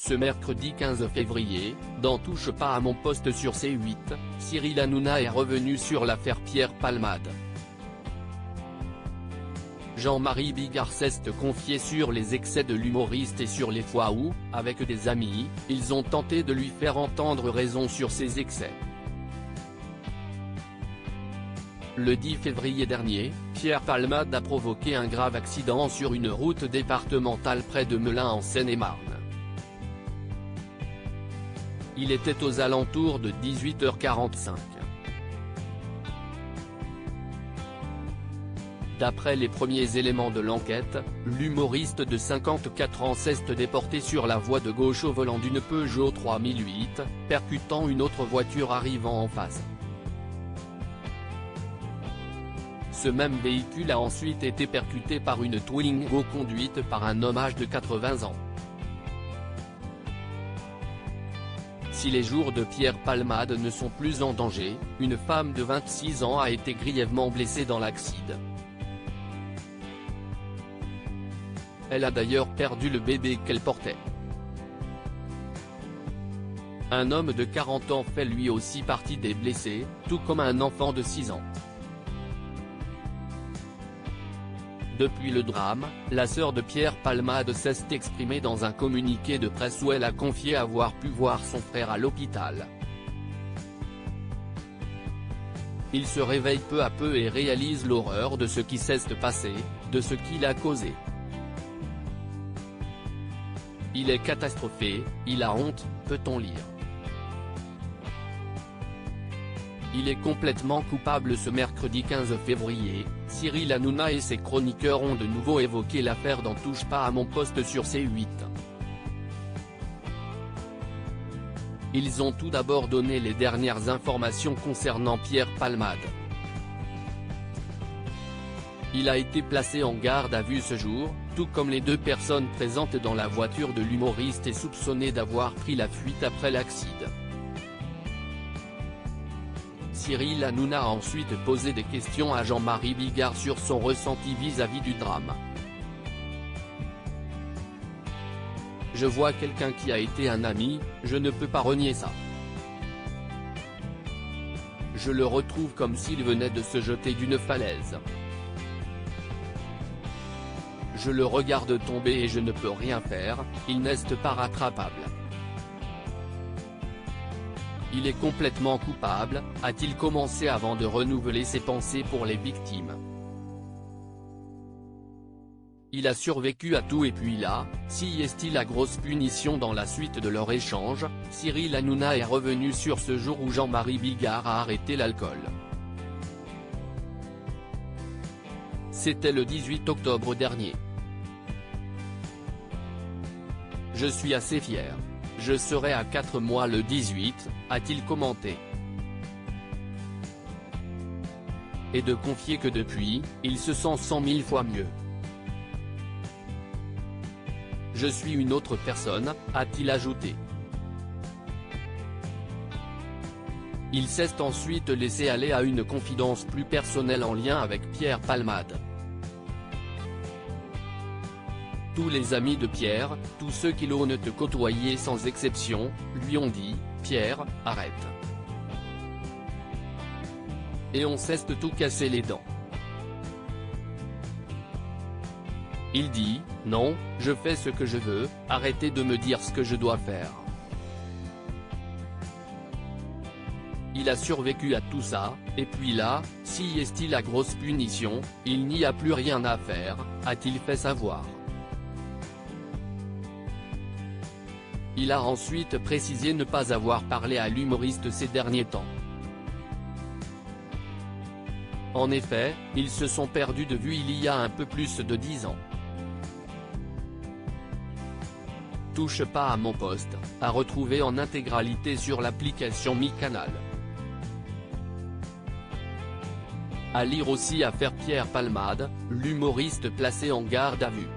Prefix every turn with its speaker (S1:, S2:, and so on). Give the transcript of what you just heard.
S1: Ce mercredi 15 février, dans Touche pas à mon poste sur C8, Cyril Hanouna est revenu sur l'affaire Pierre Palmade. Jean-Marie Bigard s'est confié sur les excès de l'humoriste et sur les fois où, avec des amis, ils ont tenté de lui faire entendre raison sur ses excès. Le 10 février dernier, Pierre Palmade a provoqué un grave accident sur une route départementale près de Melun en Seine-et-Marne. Il était aux alentours de 18h45. D'après les premiers éléments de l'enquête, l'humoriste de 54 ans s'est déporté sur la voie de gauche au volant d'une Peugeot 3008, percutant une autre voiture arrivant en face. Ce même véhicule a ensuite été percuté par une Twingo conduite par un homme âgé de 80 ans. Si les jours de Pierre Palmade ne sont plus en danger, une femme de 26 ans a été grièvement blessée dans l'accident. Elle a d'ailleurs perdu le bébé qu'elle portait. Un homme de 40 ans fait lui aussi partie des blessés, tout comme un enfant de 6 ans. Depuis le drame, la sœur de Pierre Palmade s'est exprimée dans un communiqué de presse où elle a confié avoir pu voir son frère à l'hôpital. Il se réveille peu à peu et réalise l'horreur de ce qui s'est passé, de ce qu'il a causé. Il est catastrophé, il a honte, peut-on lire. Il est complètement coupable. Ce mercredi 15 février, Cyril Hanouna et ses chroniqueurs ont de nouveau évoqué l'affaire dans Touche pas à mon poste sur C8. Ils ont tout d'abord donné les dernières informations concernant Pierre Palmade. Il a été placé en garde à vue ce jour, tout comme les deux personnes présentes dans la voiture de l'humoriste et soupçonnées d'avoir pris la fuite après l'accident. Cyril Hanouna a ensuite posé des questions à Jean-Marie Bigard sur son ressenti vis-à-vis du drame. Je vois quelqu'un qui a été un ami, je ne peux pas renier ça. Je le retrouve comme s'il venait de se jeter d'une falaise. Je le regarde tomber et je ne peux rien faire, il n'est pas rattrapable. Il est complètement coupable, a-t-il commencé avant de renouveler ses pensées pour les victimes. Il a survécu à tout et puis là, si est-il la grosse punition. Dans la suite de leur échange, Cyril Hanouna est revenu sur ce jour où Jean-Marie Bigard a arrêté l'alcool. C'était le 18 octobre dernier. Je suis assez fier. Je serai à 4 mois le 18, a-t-il commenté. Et de confier que depuis, il se sent 100 000 fois mieux. Je suis une autre personne, a-t-il ajouté. Il s'est ensuite laissé aller à une confidence plus personnelle en lien avec Pierre Palmade. Tous les amis de Pierre, tous ceux qui l'ont te côtoyer sans exception, lui ont dit « Pierre, arrête ». Et on s'est tout cassé les dents. Il dit « Non, je fais ce que je veux, arrêtez de me dire ce que je dois faire ». Il a survécu à tout ça, et puis là, si est-il la grosse punition, il n'y a plus rien à faire, a-t-il fait savoir. Il a ensuite précisé ne pas avoir parlé à l'humoriste ces derniers temps. En effet, ils se sont perdus de vue il y a un peu plus de 10 ans. Touche pas à mon poste, à retrouver en intégralité sur l'application MyCanal. À lire aussi affaire Pierre Palmade, l'humoriste placé en garde à vue.